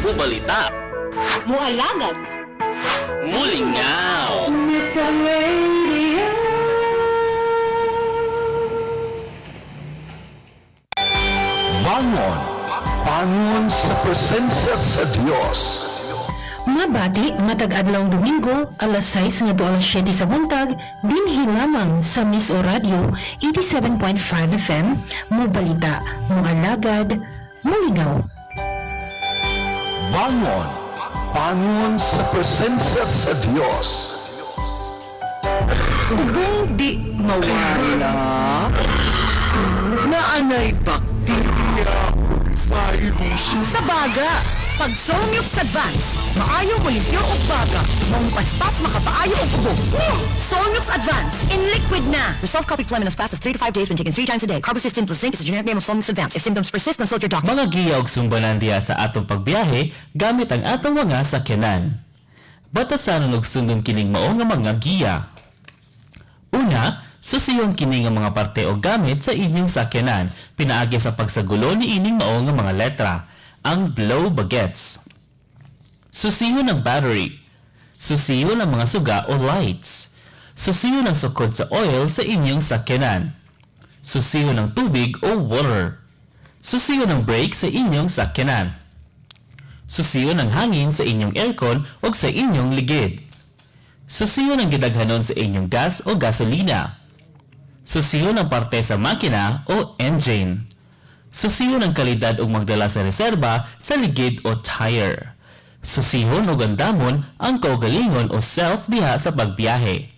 Mubalita, Mualagad, Mulingaw. Bangon, bangon sa presensya sa Diyos. Mabati matag adlawng Domingo, alas 6 ngadto alas 7 sa buntag, dinhi lamang sa Miss O Radio 87.5 FM, Mubalita, Mualagad, Muligaw. Bangon, bangon sa presensya sa Diyos. Kung di mawala, naanay bakterya o virus. Sa baga, pag Solmux Advance, maayo mo limpyo o baga, mong paspas makapaayo o kubo. Solmux Advance, in liquid na. Resolve copied phlegm in as fast as 3 to 5 days when taken 3 times a day. Carbocisteine plus zinc is the generic name of Solmux Advance. If symptoms persist, consult your doctor. Mga giya og sumbanan diha sa atong pagbiyahe gamit ang atong mga sakyanan. Batasan og sundon kining mao nga mga giya. Una, susiyon kini nga mga parte o gamit sa inyong sakyanan pinaagi sa pagsagulo ni ining mao nga mga letra, ang blow baguettes. Susiyon ang battery. Susiyon ang mga suga o lights. Susiyon ang sukod sa oil sa inyong sakyanan. Susiyon ang tubig o water. Susiyon ang brake sa inyong sakyanan. Susiyon ang hangin sa inyong aircon o sa inyong ligid. Susiyon ang gidaghanon sa inyong gas o gasolina. Susiyon ang parte sa makina o engine. Susiyon ang kalidad o magdala sa reserba sa ligid o tire. Susihon o gandamon ang kaugalingon o self diha sa pagbiyahe.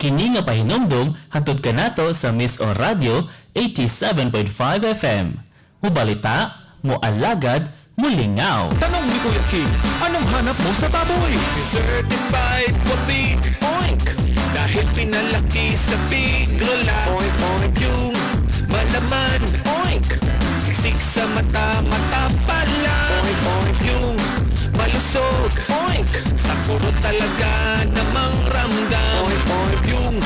Kini nga pahinomdom hatod kanato sa Miss O Radio 87.5 FM. Mubalita, mualagad, mulingaw. Tanong ni Kuya King, anong hanap mo sa baboy? Certified puti, oink. Dahil pinalaki sa Pigrola, oink, oink. Yung malaman, oink. Siksik sa mata, mata pala, oink, oink. Yung malusog, oink. Sa puro talaga namang ramdam, oink, oink. Yung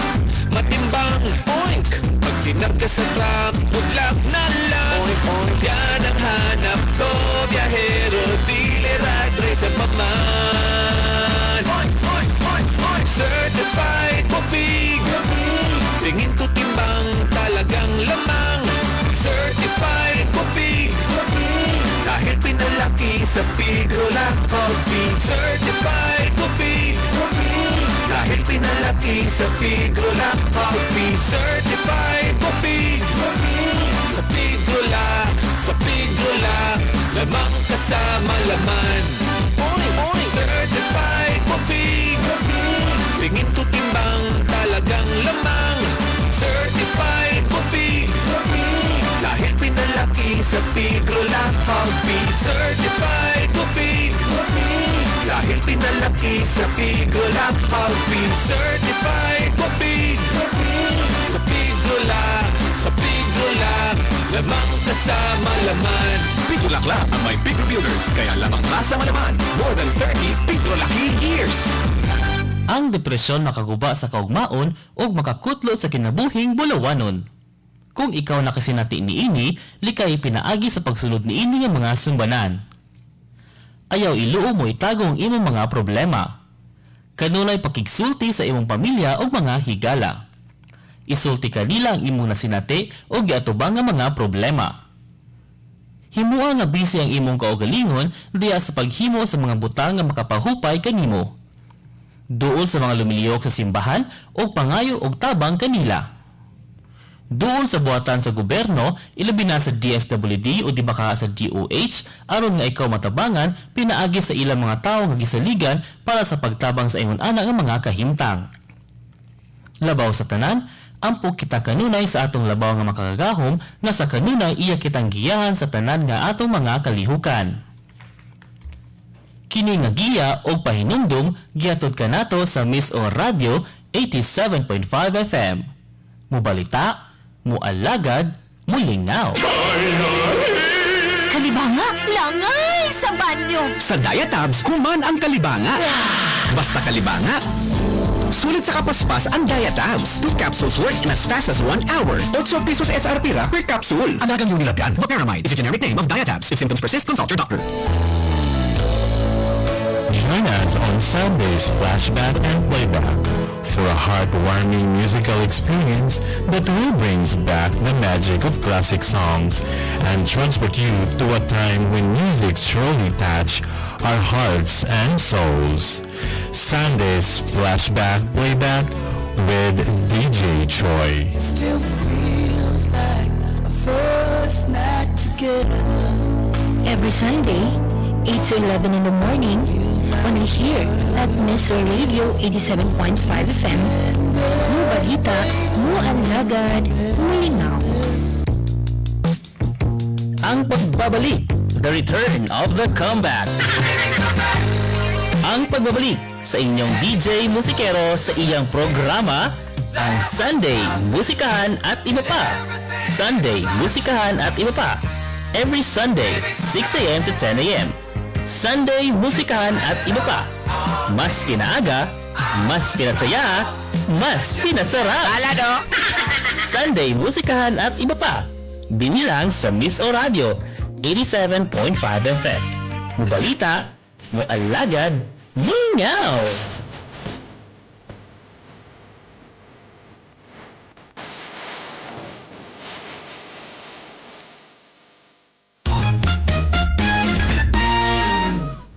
matimbang, oink. Pag tinarga sa truck, buglak na lang, oink, oink. Yan ang hanap ko, biyahero, dealer at racer pa man. Oink, oink, oink, oink. Certified pupig, tingin ko timbang, talagang lamang. Certified pupig, dahil pinalaki sa Pigrola Coffee. Certified pupig, dahil pinalaki sa Pigrola Coffee. Certified pupig, sa Pigrola, sa Pigrola, lamang kasama laman. Oy, oy. Certified pupig, tingin ko timbang, talagang lamang. Certified pupig, dahil pinalaki sa Pigrola Coffee. Certified pupig, dahil pinalaki sa Pigrola Coffee. Certified pupig, sa Pigrola, sa Pigrola, lamang kasama laman. Pigolakla ang may Pig Builders, kaya lamang kasama naman. More than 30 Pigolaki years. Ang depresyon makaguba sa kaugmaon o makakutlo sa kinabuhing bulawanon. Kung ikaw nakasinati niini, likay pinaagi sa pagsunod niini nga mga sumbanan. Ayaw iluo mo itago ang imong mga problema. Kanunay pakigsulti sa imong pamilya o mga higala. Isulti kanila ang imong nasinati o giatubang nga mga problema. Himua nga busy ang imong kaugalingon diya sa paghimo sa mga butang nga makapahupay kanimo. Duol sa mga lumiliyok sa simbahan o pangayo og tabang kanila. Duol sa buhatan sa gobyerno, ilabi na sa DSWD o di baka sa DOH, aron nga ikaw matabangan, pinaagi sa ilang mga tao nga gisaligan para sa pagtabang sa ingon ana nga mga kahimtang. Labaw sa tanan, ampo kita kanunay sa atong labaw nga makakagahom nga sa kanunay iya kitang giyahan sa tanan nga atong mga kalihukan. Kini nga giya o pahinumdum giatod kanato sa Miss O Radio 87.5 FM. Mubalita, mualagad, mulingaw. Kalibanga, langay sa banyo. Sa Diatabs, human ang kalibanga. Basta kalibanga, sulit sa kapaspas ang Diatabs. 2 capsules work in as fast as 1 hour. 8 pesos SRP ra per capsule. Anagang yung nilabyan, Loperamide is a generic name of Diatabs. If symptoms persist, consult your doctor. Join us on Sunday's Flashback and Playback for a heartwarming musical experience that will brings back the magic of classic songs and transport you to a time when music surely touched our hearts and souls. Sunday's Flashback Playback with DJ Choi. Still feels like a first night together. Every Sunday, 8 to 11 in the morning, only here at Mr. Radio 87.5 FM. Mo balita, mo alagad, mo linaw. Ang pagbabalik, the return of the comeback. Ang pagbabalik sa inyong DJ musikero sa iyang programa, ang Sunday Musikahan at Iba Pa. Sunday Musikahan at Iba Pa. Every Sunday, 6 a.m. to 10 a.m. Sunday Musikahan at Iba Pa. Mas pinaaga, mas pinasaya, mas pinasarap. Salado! Sunday Musikahan at Iba Pa. Binilang sa Miss O Radio 87.5 FM. Mubalita, mualagad, mungaw!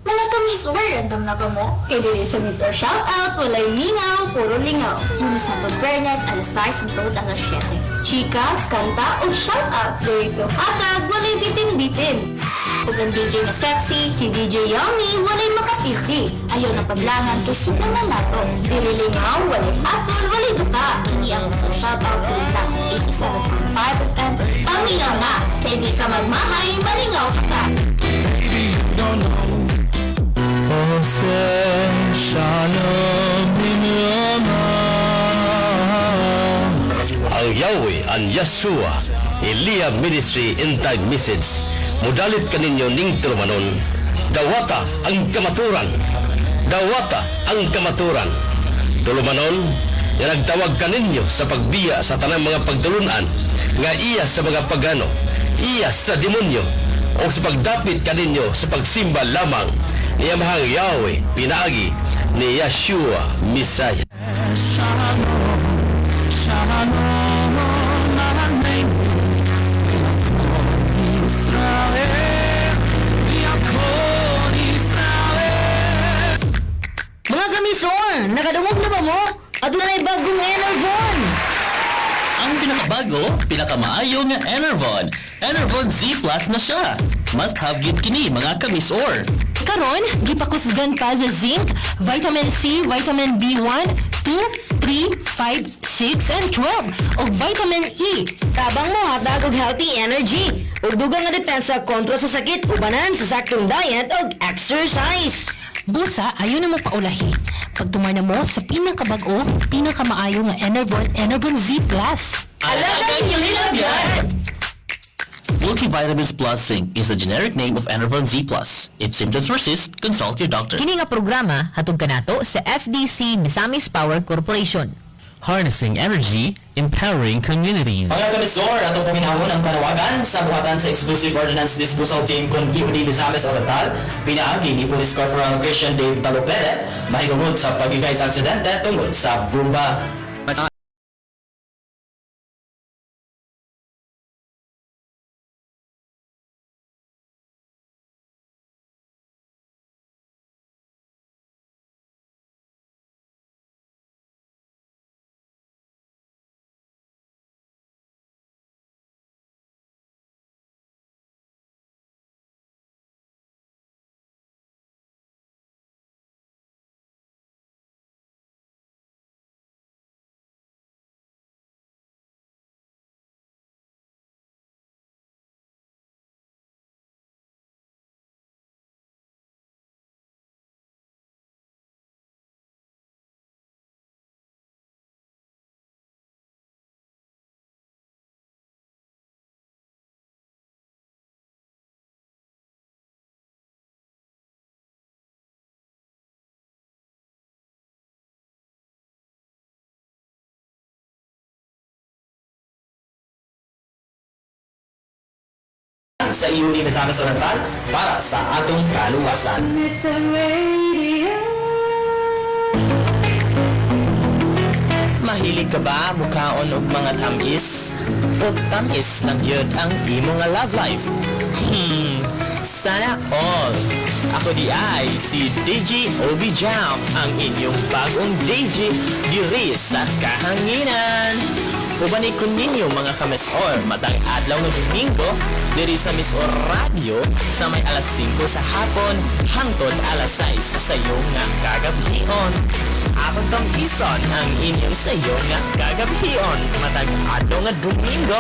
Mga kamisor, random na ba mo? Kay dili sa Mr. Shoutout, walay lingaw, puro lingaw. Lunes hangtod Biyernes, alas 6 hangtod alas 7. Chika, kanta, o shoutout. Diretso hatag, walay bitin-bitin. Ug ang DJ na sexy, si DJ Yummy, walay makapildi. Ayaw na paglangan kay sukang na nato. Dili lingaw, walay hassle, walay duka. Ini ang Mr. Shoutout tuloy lang sa 87.5 FM. Pamingaw na, kay di ka magmahay, malingaw ka pa. Ang Yahweh, ang Yeshua, Elia Ministry End-Time Message, mudalit kaninyo ning tulumanon, dawata ang kamaturan, dawata ang kamaturan. Tulumanon, nga nagtawag kaninyo sa pagbiya sa tanang mga pagtulunan, nga iya sa mga pagano, iya sa demonyo, o sa pagdapit kaninyo sa pagsimba lamang niya mahang Yahweh, pinaagi ni Yeshua Messiah. Mga kamisor, nakadungog na ba mo? Adunay bagong Enervon! Ang pinakabago, pinakamaayo nga Enervon. Enervon Z Plus na siya. Must have gid kini mga kamisor. Karon, gipakusgan pa sa zinc, vitamin C, vitamin B1, 2, 3, 5, 6, and 12, ug vitamin E. Tabang mo hatag og healthy energy. Ug dugang nga depensa kontra sa sakit, ubanan sa saktong diet ug exercise. Busa, ayaw na mo paulahi. Pagtumar na mo sa pinakabag-o, pinakamaayo nga Enervon Z Plus. Alagang yung nilagyan! Multivitamins Plus Zinc is the generic name of Enervon Z Plus. If symptoms persist, consult your doctor. Kini nga programa hatug kanato sa FDC Misamis Power Corporation. Harnessing energy, empowering communities. Mga kamisor, atong paminahon ang panawagan sa buhatan sa Exclusive Ordnance Disposal Team kung EOD Misamis Oriental, pinaagi ni Police Corporal Christian Dave Taloperet, mahigungod sa pagigay sa aksidente tungod sa bomba. Sa EOD Misamis Oriental para sa atong kaluwasan. Mr. Radio Mahilig ka ba mukaon og mga tamis? O tamis lang yun ang imo nga love life? Sana all. Ako di ay si DJ Obi Jam, ang inyong bagong DJ diri sa kahanginan. Ubanikon ninyo mga kamesor matang adlaw ng Domingo diri sa Miss Or Radio sa may alas 5 sa hapon hangtod alas 6 sa iyo nga kagabihon. Ako tong ison ang inyong sa iyo nga kagabihon matang adlaw nga Domingo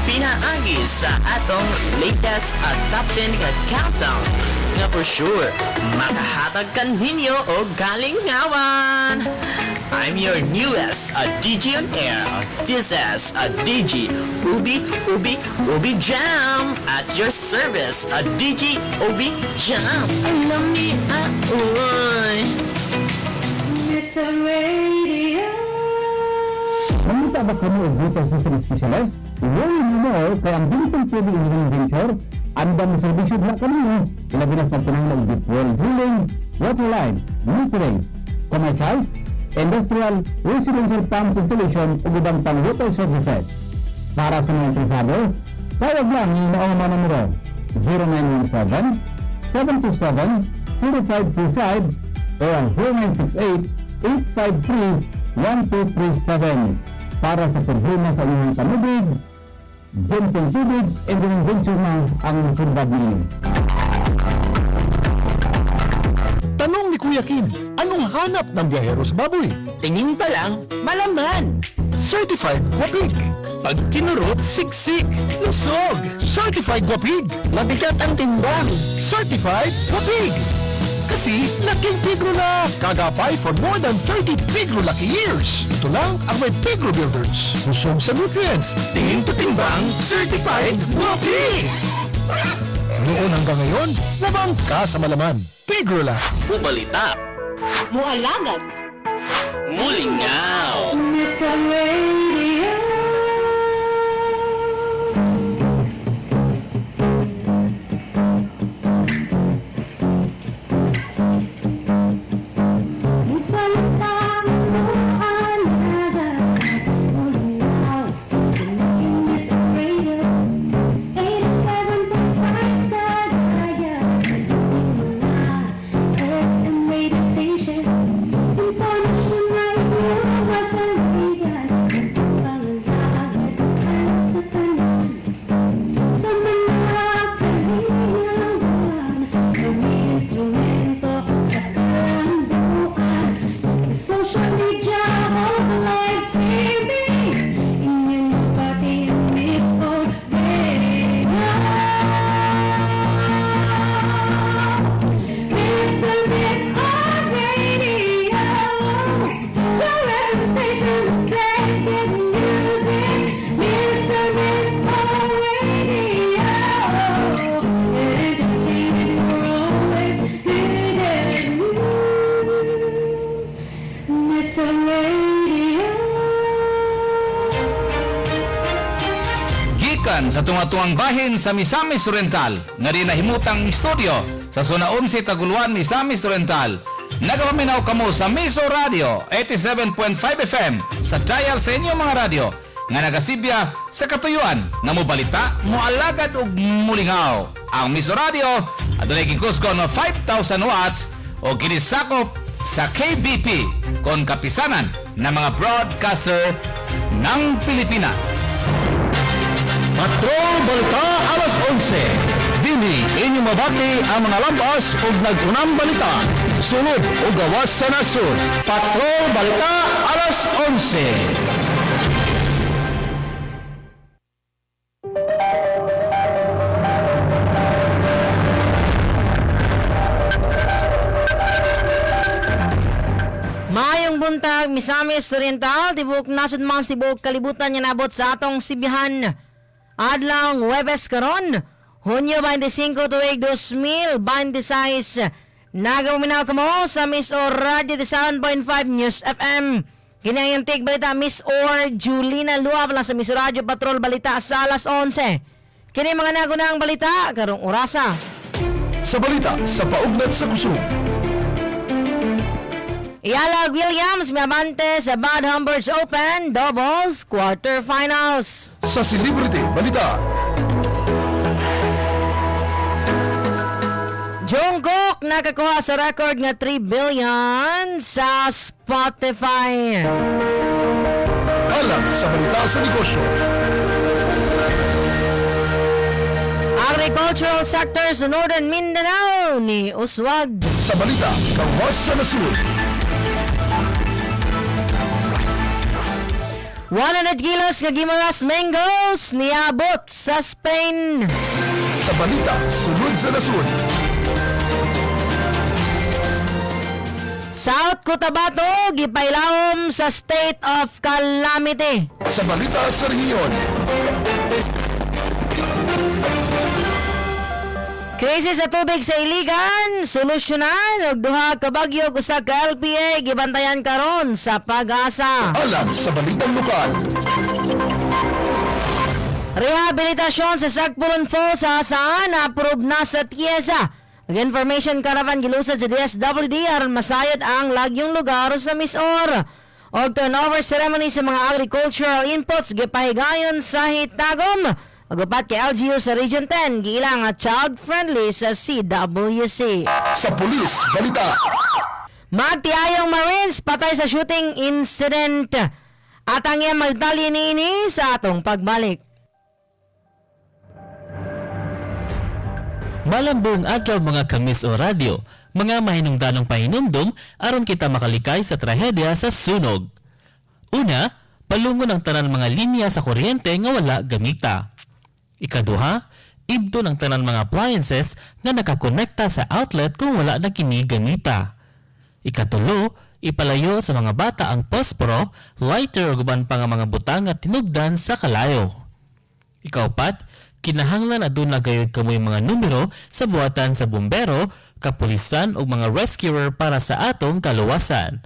pinaagi sa atong latest at top 10 nga countdown nga for sure makahatag kan ninyo o galingawan. I'm your newest DJ on air. This is a DJ Ubi Jam at your service, a DJ Ubi Jam. I love me, oy. Mr. Radio. Mamita ba kami ang Brutal System Specialist? Iyon mo kaya ang Bilitan TV Engineering Venture anda mo servisyo na kanino ilabi na sa tunang deep well drilling, water lines, metering, commercials, industrial, residential pumps installation o ibang pang-water services. Para sa mga interesado, tawag lang yung mga numero 0917-727-0525 o ang 0968-853-1237 para sa problema sa inyong panubig, gentle tubig, and invention na ang surbad ninyo. Tanong ni Kuya Kim, anong hanap ng biyahero sa baboy? Tingin pa lang, malaman. Certified Guapig. Pag kinurot, siksik, lusog. Certified Guapig. Mabigat ang timbang. Certified Guapig. Kasi laking pigro na. Kagapay for more than 30 pigro lucky years. Ito lang ang may pigro builders. Busog sa nutrients. Tingin to timbang, Certified Guapig. Noon hanggang ngayon, labang ka sa malaman. Pigro lang. Ubalita. Muhalagan. Mulingaw. Mr. Radio. Sa tunga-tungang bahin sa Misamis Oriental nga rin nahimutang istoryo sa Zona 11 Taguluan, Misamis Oriental. Nagapaminaw kamo sa Miso Radio 87.5 FM sa dial sa inyong mga radyo nga nagasibya sa katuyuan na mobalita, moalagad ug mulingaw. Ang Miso Radio adunay gikusgon ng 5,000 watts o ginisakop sa KBP kon kapisanan ng mga broadcaster ng Pilipinas. Patrol Balita alas 11. Dili inyong mabati ang mga labas o nagunang balita. Sunod o gawas sa nasod. Patrol Balita alas 11. Maayong buntag, Misamis Oriental, tibok nasod mga tibok kalibutan niya nabot sa atong sibihan. Adlaw Huwebes karon, Hunyo 25 tuig 2026. Nagapaminaw ka mo sa Miss Or Radio 7.5 News FM. Kinayang balita Miss Or Julina Luab lang sa Miss Radio Patrol Balita sa alas 11. Kini mga nagunang balita karong orasa. Sa balita sa paugnat sa kusog. Ialag Williams miabante sa Bad Humberts Open Doubles Quarterfinals. Sa Celebrity Balita, Jungkook nakakuha sa record nga 3 billion sa Spotify. alang sa balita sa negosyo. Agricultural sector sa Northern Mindanao ni Uswag. Sa balita, kawas sa nasud. 100 kilos nga Gimaras mangoes niabot sa Spain. Sa balita, sunod sa nasud. South Cotabato gipailawom sa state of calamity. Sa balita sa rehiyon. Krisis sa tubig sa Iligan, solusyonan og duha ka bagyo usa ka LPA gibantayan karon sa Pag-asa. Alang sa balitang lokal. Rehabilitasyon sa Sagpulon Falls sa Hasaan na-approve na sa Tiesa. Information caravan gilusad sa DSWD aron masayod ang lagyong lugar sa Misor. Og turnover ceremony sa mga agricultural inputs gipahigayon sa Hitagom. Agupat kay LGU sa Region 10 giilang at child-friendly sa CWC. Sa pulis, balita. Magtiayong Marines patay sa shooting incident. At ang iyang magdali niini sa atong pagbalik. Malambong adlaw mga kamis o radyo, mga mahinungdanong pahinumdum aron kita makalikay sa trahedya sa sunog. Una, palungon ang tanan mga linya sa kuryente nga wala gamita. Ikaduha, ibdo ng tanan mga appliances nga nakakonekta sa outlet kung wala na kini gamita. Ikatulo, ipalayo sa mga bata ang posporo, lighter o guban pa nga mga butang at tinubdan sa kalayo. Ikaupat, kinahanglan adun na gayud kamoy mga numero sa buhatan sa bumbero, kapulisan o mga rescuer para sa atong kaluwasan.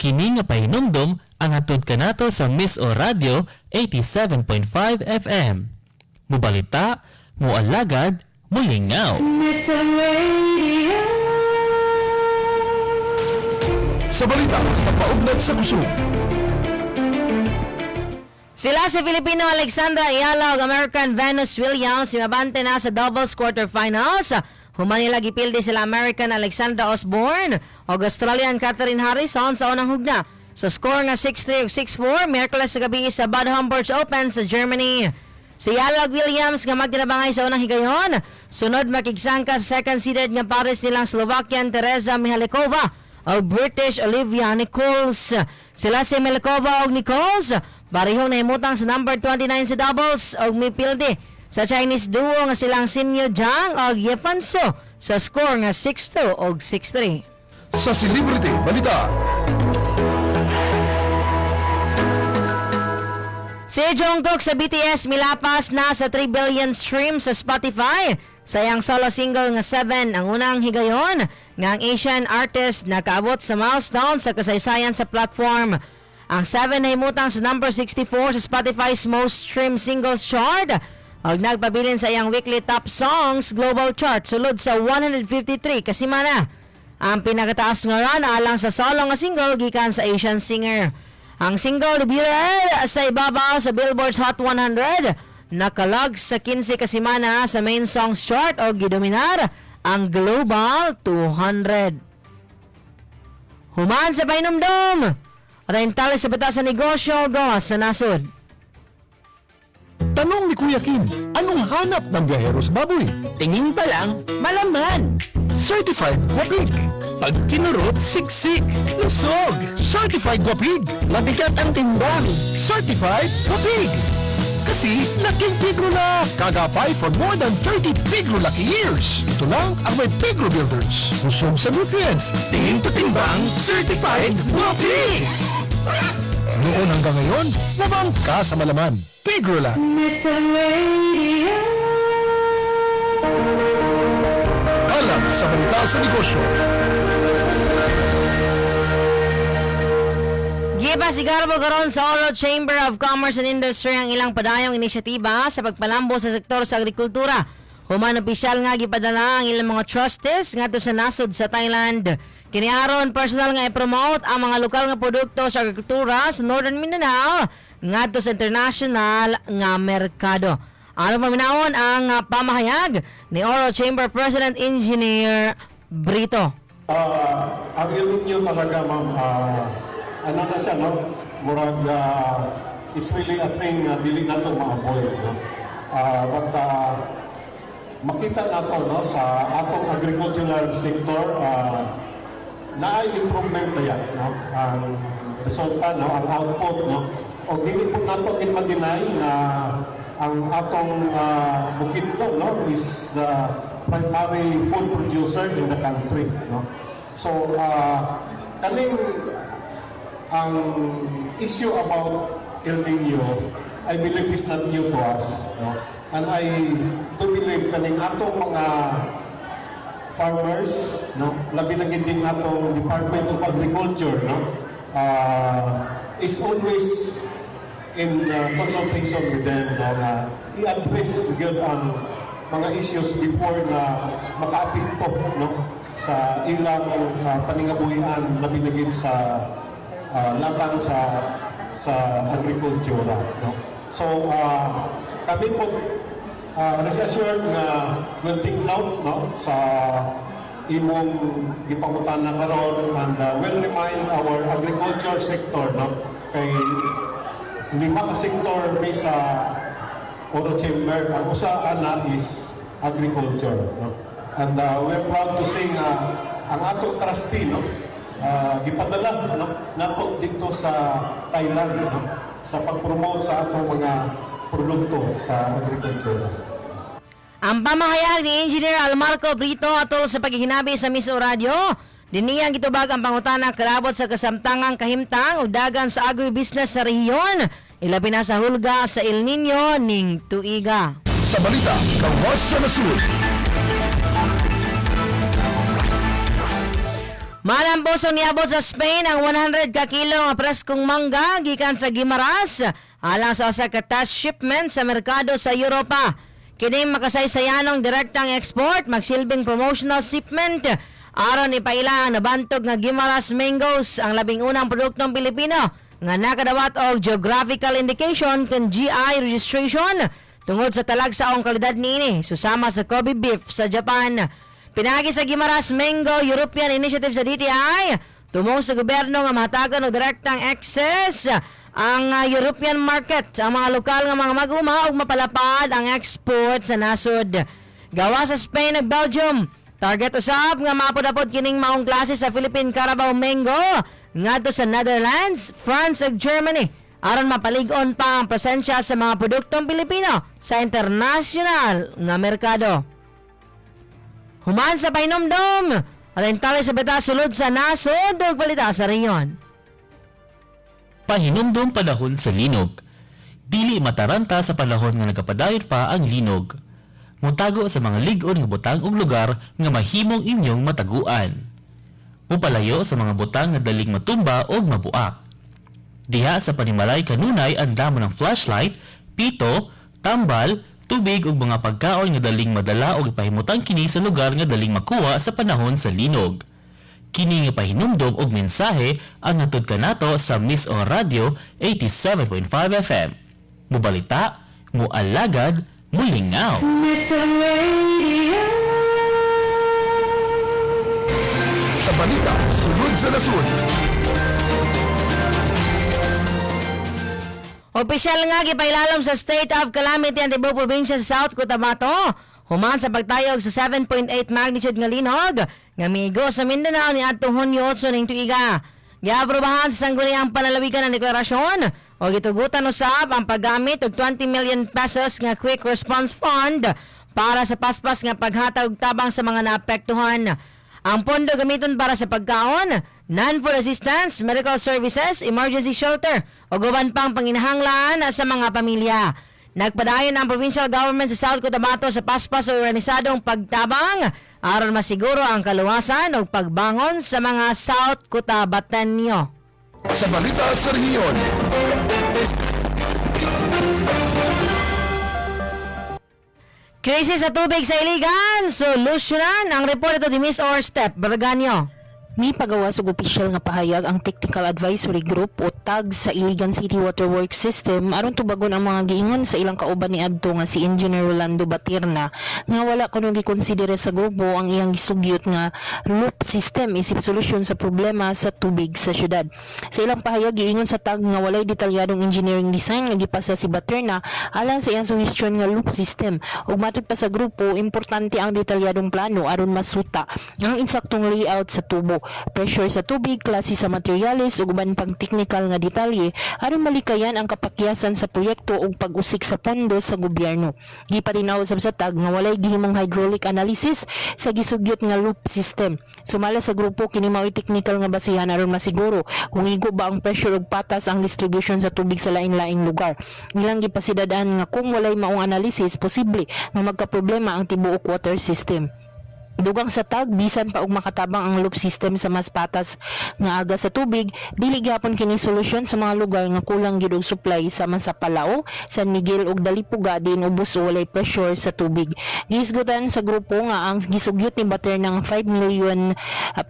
Kini nga pahinumdum ang hatod kanato sa Miss o Radio 87.5 FM. Mubalita, mualagad, mulingaw. Sa balita, sa paugnat sa kusog. Sila si Filipino Alexandra Ayala ug American Venus Williams mabante na sa doubles quarterfinals. Human nila gipildi sila American Alexandra Osborne ug Australian Catherine Harrison sa unang hugna. Sa score nga 6-3 ug 6-4 Miyerkules sa gabi sa Bad Humberts Open sa Germany. Si Ayala ug Williams nga magtinabangay sa unang higayon. Sunod makigsangka sa second seeded nga pares nilang Slovakian Teresa Mihalikova o British Olivia Nichols. Sila si Mihalikova ug Nichols barihong nahimutang sa number 29 sa doubles og mipildi sa Chinese duo nga silang Sinyo Zhang og Yefanso sa score nga 6-2 og 6-3. Sa Celebrity Balita. Si Jungkook sa BTS milapas na sa 3 billion stream sa Spotify. Sayang solo single nga 7 ang unang higayon nga ang Asian artist nakaabot sa milestone sa kasaysayan sa platform. Ang 7 na himutang sa number 64 sa Spotify's most streamed singles chart og nagpabilin sa iyang weekly top songs global chart sulod sa 153 kasimana. Ang pinakataas nga run alang sa solo nga single gikan sa Asian singer. Ang single debuted sa ibabaw sa Billboard's Hot 100, nakalag sa 15 kasimana sa main songs chart o gidominar ang Global 200. Human sa painumdum! Rental sa bata sa negosyo, gawas sa nasod. Tanong ni Kuya Kim, anong hanap ng biyahero sa baboy? Tingin pa lang, malaman. Certified Guapig. Pag kinurot, siksik, lusog. Certified Guapig. Mabigat ang timbang. Certified Guapig. Kasi laking pigro na. Kagapay for more than 30 pigro lucky years. Ito lang ang may Pigro Builders. Busog sa nutrients. Tingin to timbang, Certified Guapig. Noon hanggang ngayon, labang ka sa malaman. Pigro lang. Alam sa balita sa negosyo. Giba sigarbo karon sa Oro Chamber of Commerce and Industry ang ilang padayong inisyatiba sa pagpalambo sa sektor sa agrikultura. Human opisyal nga gipadala ang ilang mga trustees ngadto sa nasod sa Thailand. Kini aron personal nga i-promote ang mga lokal nga produkto sa agrikultura sa Northern Mindanao ngadto sa international nga merkado. Ano paminawon ang pamahayag ni Oro Chamber President Engineer Brito. Ang El Nino talaga, ma'am, ano na siya, no? Murag, it's really a thing dili na ito ma-avoid, no? But makita na ito, no, sa atong agricultural sector, naay improvement na yan, no? Ang resulta, no? Ang output, no? O dili po nato in-deny na ang atong Bukidnon, no, is the primary food producer in the country, no. So kaning ang issue about El Nino, I believe is not new to us, no. And I do believe kaning atong mga farmers, no, labi na gid ding atong Department of Agriculture, no, is always in consultation with them, no, na i-address yun ang mga issues before na makaapekto, no, sa ilang paningabuhian na binigit sa latang sa agrikultura, no. So kami po rest assured nga will take note, no, sa imong gipangutan na karon and will remind our agriculture sector, no, kay 5 ka sektor may sa Oro Chamber. Ang usa na is agriculture, no? And we're proud to say nga ang atong trustee, no, gipadala, no, nato dito sa Thailand, no, sa pag-promote sa atong mga produkto sa agriculture. Ang pamahayag ni Engineer Almarco Brito atol sa paghihinabi sa Miss Radio, diniyang gitubag ang pangutana kalabot sa kasamtangang kahimtang o dagan sa agribusiness sa rehiyon, ilabi na sa hulga sa El Nino ning tuiga. Sa balita, kawas sa nasud. Malamposo niabot sa Spain ang 100 ka kilo nga preskong mangga gikan sa Guimaras alang sa usa ka task shipment sa merkado sa Europa. Kini makasaysayanong direktang export magsilbing promotional shipment aron ipaila ang nabantog nga Guimaras mangoes, ang labing unang produktong Pilipino nga nakadawat og geographical indication kung GI registration tungod sa talagsaong kalidad niini susama sa Kobe beef sa Japan. Pinagi sa Guimaras Mango European Initiative sa DTI, tumong sa gobyerno nga mahatagan og direktang access ang European market ang mga lokal nga mga mag-uma ug mapalapad ang export sa nasod. Gawa sa Spain ug Belgium, target usab nga mapod-apod kining maong klase sa Philippine Carabao Mango ngadto sa Netherlands, France ug Germany aron mapalig-on pa ang presensya sa mga produktong Pilipino sa international nga merkado. Human sa painomdom, alintali sa beta sulod sa nasod ug balita sa rehiyon. Pahinumdum panahon sa linog. Dili mataranta sa panahon nga nagapadayon pa ang linog. Mutago sa mga lig-on nga butang ug lugar nga mahimong inyong mataguan. Mupalayo sa mga butang nga daling matumba o mabuak. Diha sa panimalay kanunay ang damo ng flashlight, pito, tambal, tubig ug mga pagkaon nga daling madala og ipahimutang kini sa lugar nga daling makuha sa panahon sa linog. Kini nga pahinumdom og mensahe ang hatod kanato sa Miss O Radio 87.5 FM. Mubalita, mualagad, mulingaw. Miss Radio. Sa balita, sunod sa nasud. Opisyal nga gipailalom sa State of Calamity ang Tibok Probinsya sa South Cotabato human sa pagtayog sa 7.8 magnitude nga linog nga miigo sa Mindanao ni adtong Hunyo 8 ning tuiga. Giaprobahan sa sangguniang panalawigan ng deklarasyon o gitugutan usab ang paggamit og 20 million pesos nga Quick Response Fund para sa paspas nga paghatag og tabang sa mga naapektuhan. Ang pondo gamiton para sa pagkaon, non-food assistance, medical services, emergency shelter o guban pang panginahanglan sa mga pamilya. Nagpadayon ang provincial government sa South Cotabato sa paspas o organisadong pagtabang aron masiguro ang kaluwasan o pagbangon sa mga South Cotabatenyo. Sa balita sa rehiyon. Krisis sa tubig sa Iligan, solusyonan ang report ito ni Miss Orstep Barganyo. May pagawa sa opisyal nga pahayag ang Technical Advisory Group o TAG sa Iligan City Waterworks System aron tubagon ang mga giingon sa ilang kauban ni adto nga si Engineer Rolando Batirna nga wala kuno gikonsidera sa grupo ang iyang gisugyot nga loop system isip solusyon sa problema sa tubig sa syudad. Sa ilang pahayag giingon sa TAG nga walay detalyadong engineering design nga gipasa si Batirna alang sa iyang suhestyon nga loop system ug matod pa sa grupo importante ang detalyadong plano aron masuta ang insaktong layout sa tubo, pressure sa tubig, klase sa materyales ug uban pang technical nga detalye aron malikayan ang kapakyasan sa proyekto ug pag-usik sa pondo sa gobyerno. Gipaminaw usab sa TAG nga walay gihimong hydraulic analysis sa gisugyot nga loop system. Sumala sa grupo kini mao'y technical nga basihan aron masiguro kung igo ba ang pressure ug patas ang distribution sa tubig sa lain-laing lugar. Ilang gipasidad-an nga kung walay maong analysis posible nga magkaproblema ang tibuok water system. Dugang sa TAG, bisan pa og makatabang ang loop system sa mas patas nga aga sa tubig, dili gyapon kini solusyon sa mga lugar nga kulang gyud og supply sama sa Palao, San Miguel ug Dalipuga din ubos o walay pressure sa tubig. Gihisgutan sa grupo nga ang gisugyot ni Baterna ng 5 million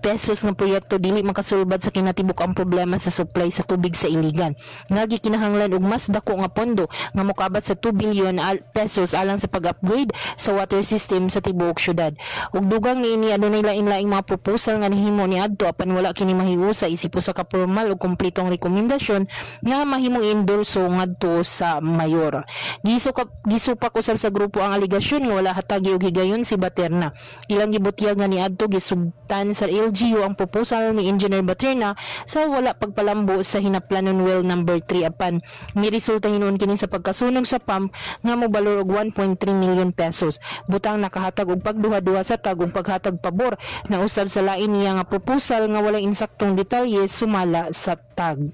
pesos nga proyekto dili makasulbad sa kinatibuk ang problema sa supply sa tubig sa Iligan. Nga gikinahanglan og mas dako nga pondo nga mokabat sa 2 billion pesos alang sa pag-upgrade sa water system sa tibuok syudad. Ug dugang niini adunay lain-laing mga proposal nga nihimo ni adto apan wala kini mahiusa isip usa ka formal ug kumpletong rekomendasyon nga mahimong endorso ngadto sa mayor. Gisupak usab sa grupo ang aligasyon nga wala hatagi og higayon si Baterna. Ilang gibutyag nga ni adto gisugtan sa LGU ang proposal ni Engineer Baterna sa wala pagpalambo sa hinaplanon well number 3 apan miresulta hinuon kini sa pagkasunog sa pump nga mobalor og 1.3 million pesos. Butang nakahatag og pagduha-duha sa TAG ug paghatag pabor na usab sa lain niya nga proposal nga walay insaktong detalye sumala sa TAG.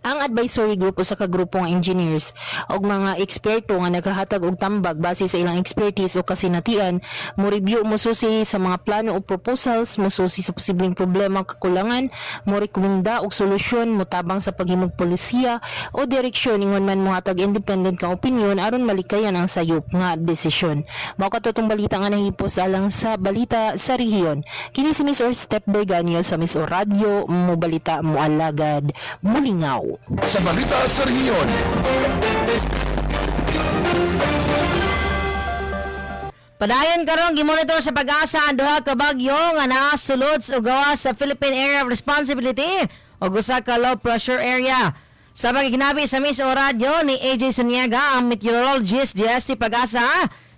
Ang advisory group usa ka grupo nga engineers ug mga eksperto nga naghahatag og tambag base sa ilang expertise o kasinatian, mo review mo susi sa mga plano o proposals, mo susi sa posibleng problema o kakulangan, mo rekomenda og solusyon mo tabang sa paghimog polisiya o direksyon ingon man mohatag independent ka opinion aron malikayan ang sayop nga desisyon. Mao katutong balita nga nahipos alang sa balita sa rehiyon. Kini si Miss Orstep Barganyo sa Miss Radio, mo balita mo alagad mulingaw. Sa balita sa rehiyon. Padayon karon gimonitor sa pag-asa ang duha ka bagyo nga nasulod o gawas sa Philippine Area of Responsibility o usa ka low pressure area. Sa pagiginabi sa Miss Radio ni AJ Suniaga, ang meteorologist GST Pag-asa,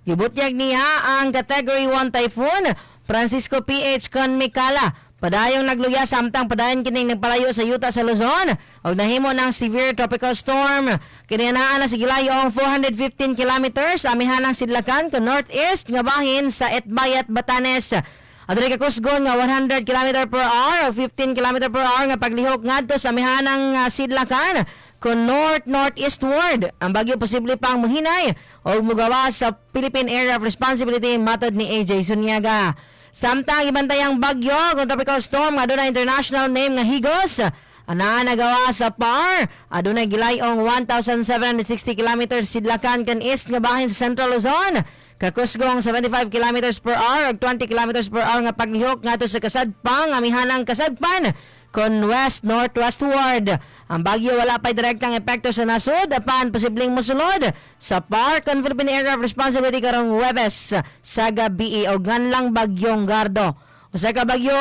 gibutyag niya ang Category 1 Typhoon Francisco PH Conmicala. Padayong nagluya samtang padayon kining nagpalayo sa yuta sa Luzon og nahimo ng severe tropical storm. Kini anaa na sa gilayong 415 kilometers amihanang sidlakan ka northeast nga bahin sa Etbayat, Batanes. Adunay ka kusgon nga 100 km per hour o 15 km per hour nga paglihok ngadto sa amihanang sidlakan kon north-northeastward. Ang bagyo posible pang muhinay o mugawa sa Philippine Area of Responsibility matod ni AJ Suniaga. Samtang ibantayang bagyo kung tropical storm nga adunay international name nga Higos, ana nagawa sa PAR, adunay gilayong 1,760 km sidlakan kan east nga bahin sa Central Luzon, kakusgong 75 km per hour ug 20 km per hour nga paglihok ngadto sa kasadpang amihanang kasadpan kon west-northwestward. Ang bagyo wala pa'y direktang epekto sa nasod apan posibleng mosulod sa PAR kon Philippine Area of Responsibility karong Huwebes sa gabi o ganlang bagyong Gardo. Usa ka bagyo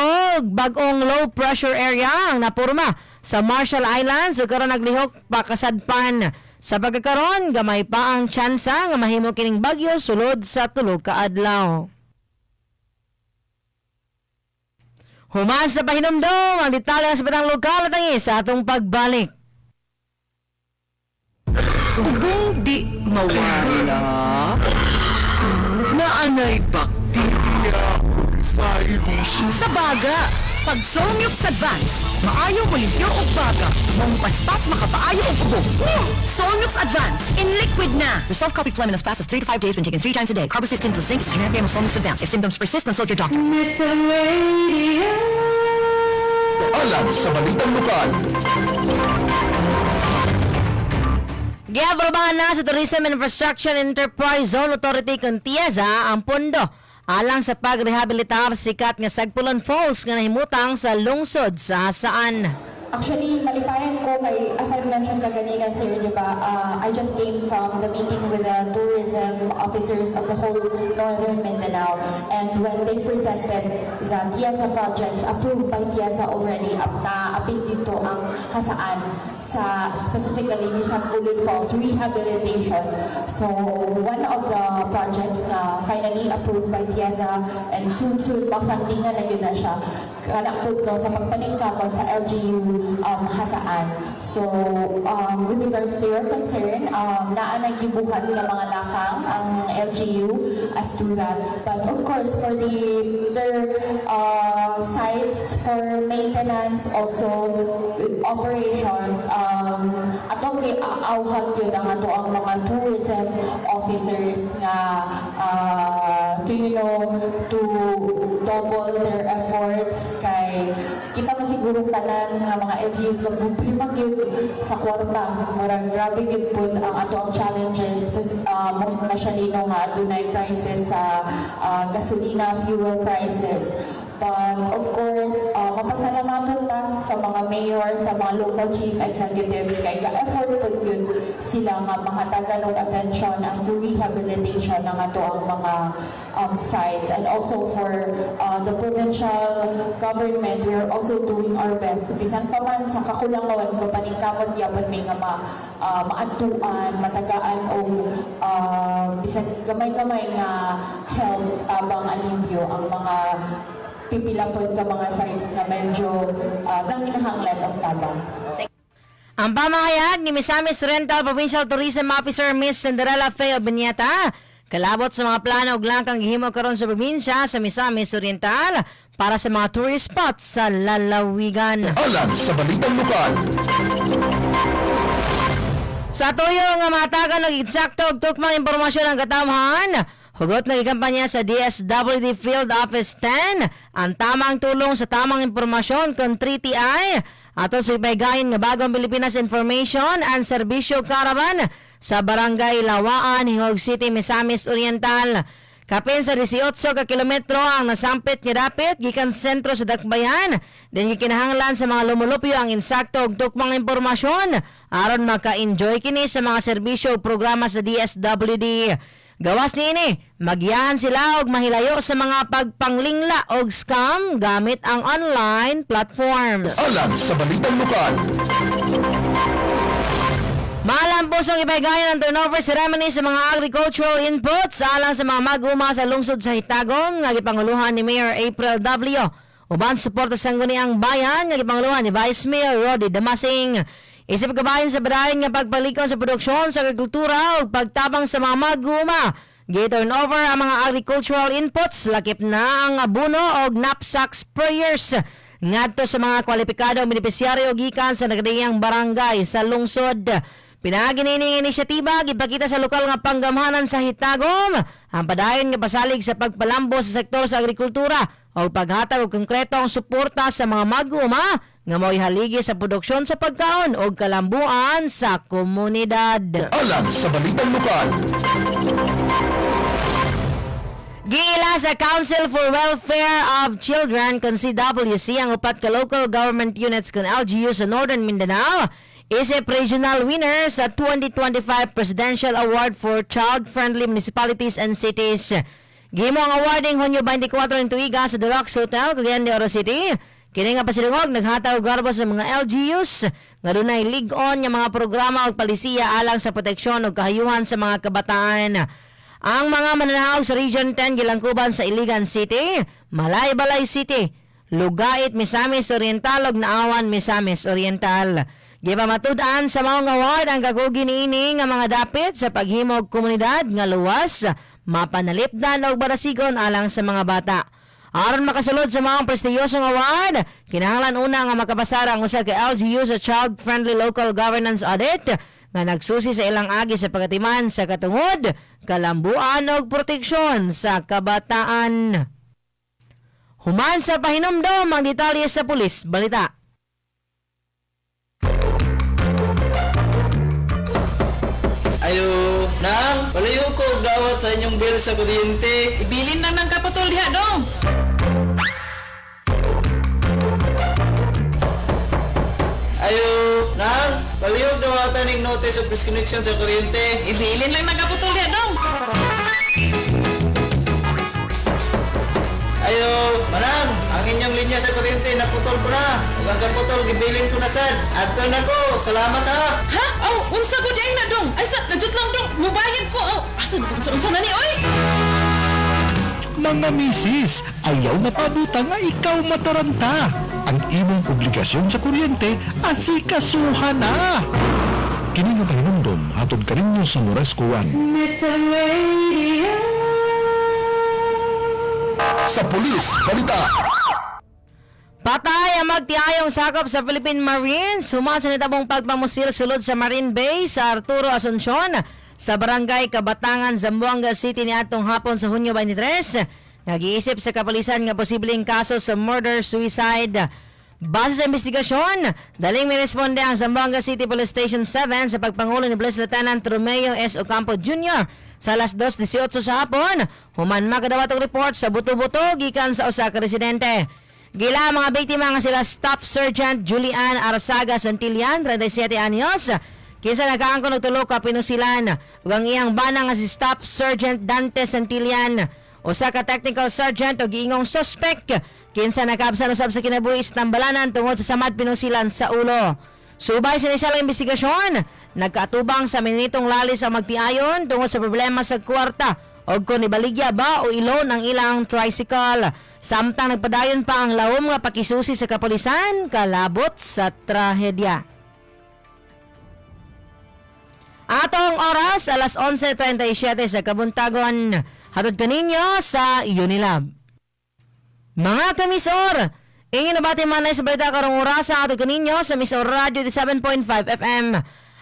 bag-ong low pressure area ang napurma sa Marshall Islands ug karon naglihok pa kasadpan. Sa pagkakaron gamay pa ang tsansa nga mahimo kining bagyo sulod sa tulo ka adlaw. Human sa pahinumdom ang detalye sa batang lokal at sa atong pagbalik. Kung di mawala, naanay bakterya o virus. Sa baga, pag somyok sa Advance, maayo mo limpyo o baga, mong paspas makapaayo o kubo. Somyok sa Advance, in liquid na. Resolve coffee phlegm in as fast as 3 to 5 days when taken 3 times a day. Carbocysteine plus zinc is a generic name of Somyok Advance. If symptoms persist, consult your doctor. Alam sa balitang lokal. Giaprobahan na sa Tourism and Infrastructure Enterprise Zone Authority kung TIAZA ang pondo alang sa pagrehabilitar sikat nga Sagpulon Falls nga nahimutang sa lungsod sa Hasaan. Actually, malipayan ko kay, as I mentioned kaganina, sir, di ba, I just came from the meeting with the tourism officers of the whole northern Mindanao. And when they presented the TIAZA projects approved by TIAZA already, apit dito ang Hasaan sa specifically ni Sagpulon Falls rehabilitation. So, one of the projects na finally approved by TIAZA and soon mafundingan na yun na siya, kanakpod no, sa pagpaningkamot sa LGU Hasaan. So, with regards to your concern, naanagibuhat ka mga lakang ang LGU as to that. But of course, for their sites for maintenance, also operations, atong auhag yun ang ato ang mga tourism officers nga to double their efforts kay kita man siguro tanan nga mga LGUs kung problema gyud sa kwarta, murag grabe gyud pud ang ato ang challenges, most especially no nga adunay crisis sa gasolina fuel crisis. But of course, mapasalamaton ta sa mga mayor, sa mga local chief executives kay ka-effort po yun sila nga mahatagan og attention as to rehabilitation ng ato ang mga sites. And also for the provincial government, we are also doing our best. Bisan pa man sa kakulangan ko paningkamot yapon may nga maatuan, matagaan o bisan gamay-gamay nga help tabang alivyo ang mga pipilapod ka mga sites na medyo nanginahanglan ang tabang. Ang pamahayag ni Misamis Oriental Provincial Tourism Officer Miss Cinderella Feo Beniata kalabot sa mga plano ug langkang gihimo karon sa probinsya sa Misamis Oriental para sa mga tourist spots sa lalawigan. Alam sa balitang lokal. Sa tuyo nga matagan og eksakto ug tukmang impormasyon ang katawhan, hugot na ikampanya sa DSWD Field Office 10 ang tamang tulong sa tamang impormasyon kung 3TI ato sa ipaygayon nga bagong Pilipinas Information and Serbisyo Caravan sa Barangay Lawaan, Hihog City, Misamis Oriental. Kapin sa 18 ka kilometro ang nasampit nga dapit gikan sentro sa Dakbayan. Din gikinahanglan sa mga lumulupyo ang insakto ug tukmang impormasyon aron maka-enjoy kini sa mga serbisyo ug programa sa DSWD. Gawas niini, magyan sila og mahilayo sa mga pagpanglingla og scam gamit ang online platforms. Alam sa balitang lokal. Maalam po sa ipaygayon ang turnover ceremony sa mga agricultural inputs alang sa mga mag-uma sa lungsod sa Hitagong nga gipanguluhan ni Mayor April W. Uban suporta sa Sangguniang Bayan nga gipanguluhan ni Vice Mayor Rodi Damasing. Isip kabahin sa badayon nga pagpalikon sa produksyon sa agrikultura ug pagtabang sa mga mag-uma. Gi-turn over ang mga agricultural inputs, lakip na ang abono ug knapsack sprayers ngadto sa mga kwalipikadong benepisyaryo gikan sa nagdayang barangay sa lungsod. Pinagi nining inisyatiba gipakita sa lokal nga panggamhanan sa Hitagom ang padayon nga pasalig sa pagpalambo sa sektor sa agrikultura o paghatag og konkretong suporta sa mga mag-uma nga mo'y haligi sa produksyon sa pagkaon o kalambuan sa komunidad. Alam sa balitang lokal. Giila sa Council for Welfare of Children kung CWC ang upat ka local government units kung LGU sa Northern Mindanao isip regional winner sa 2025 Presidential Award for Child-Friendly Municipalities and Cities. Gihimo ang awarding Hunyo 24 ng tuiga sa Deluxe Hotel, Cagayan de Oro City. Kini nga pasilungog naghataw garbo sa mga LGUs nga dunay lig-on nga mga programa ug palisiya alang sa proteksyon ug kahayuhan sa mga kabataan. Ang mga mananaog sa Region 10 gilangkuban sa Iligan City, Malay-Balay City, Lugait, Misamis Oriental ug Naawan, Misamis Oriental. Gipamatud-an sa maong award ang kagugi niini nga mga dapit sa paghimog komunidad nga luwas, mapanalipdan ug barasigon alang sa mga bata. Aron makasulod sa mga prestiyosong award, kinahanglan una nga makapasara ang usa ka LGU sa Child-Friendly Local Governance Audit nga nagsusi sa ilang agi sa pagatiman sa katungod, kalambuan ug proteksyon sa kabataan. Human sa pahinumdom ang detalye sa pulis balita. Palayo ko og dawat sa inyong bill sa kuryente. Ibilin lang ng kaputol diha dong. Ayo, nang, palayo og dawatan ning notice of disconnection sa kuryente. Ibilin lang ng kaputol diha dong. Ayo, manang, ang inyong linya sa kuryente naputol ko na. Ug ang kaputol gibilin ko na sad. Adto na ko. Salamat ha. Ha? Oh, unsa gud ay na dong? Ay sa najut lang dong. Mubayad ko. Oh, asa unsa na ni oy? Mga misis, ayaw na pabuta nga ikaw mataranta. Ang imong obligasyon sa kuryente, asikasuhan na. Kini nga pahinumdom, atod kaninyo sa Moresco 1. Sa pulis, balita! Patay ang magtiayong sakop sa Philippine Marines. Human sa nitabong pagpamusil sulod sa Marine Base sa Arturo Asuncion sa Barangay Kabatangan, Zamboanga City ni atong hapon sa Hunyo 23. Nag-iisip sa kapulisan nga posibleng kaso sa murder-suicide. Base sa investigasyon, daling may responde ang Zamboanga City Police Station 7 sa pagpangulo ni Police Lieutenant Romeo S. Ocampo Jr. sa alas 2:18 sa hapon. Human makadawat og report sa buto-buto gikan sa usa ka residente. Gila mga biktima nga sila Staff Sergeant Julian Arzaga Santillan, 37 anyos. Kinsa nakaangkon og tulo ka pinusilan ug ang iyang bana nga si Staff Sergeant Dante Santillan. Usa ka technical sergeant ug giingong suspect kinsa nakabsan usab sa kinabuhi sa tambalanan tungod sa samad pinusilan sa ulo. Subay sa inisyal investigasyon, nagkaatubang sa minitong lalis ang magtiayon tungod sa problema sa kwarta o kung ibaligya ba o ilon ang ilang tricycle. Samtang nagpadayon pa ang lawom nga pakisusi sa kapulisan kalabot sa trahedya. Atong oras, alas 11:37 sa kabuntagon. Hatod kaninyo sa Unilab. Mga kamisor, ingin nabati man na sa balita karong oras sa hatod kaninyo sa Misor Radio 7.5 FM.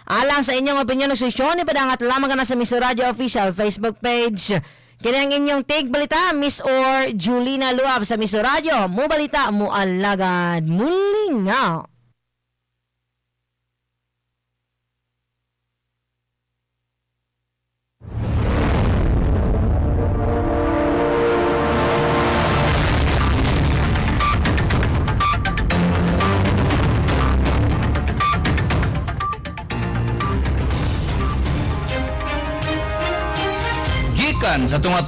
Alang sa inyong opinyon o susyon, ipadangat lamang ka na sa Misor Radio Official Facebook page. Kini ang inyong take balita, Miss or Julina Luab sa Misor Radio. Mo balita, mo alagad, muling nga. Gikan sa tunga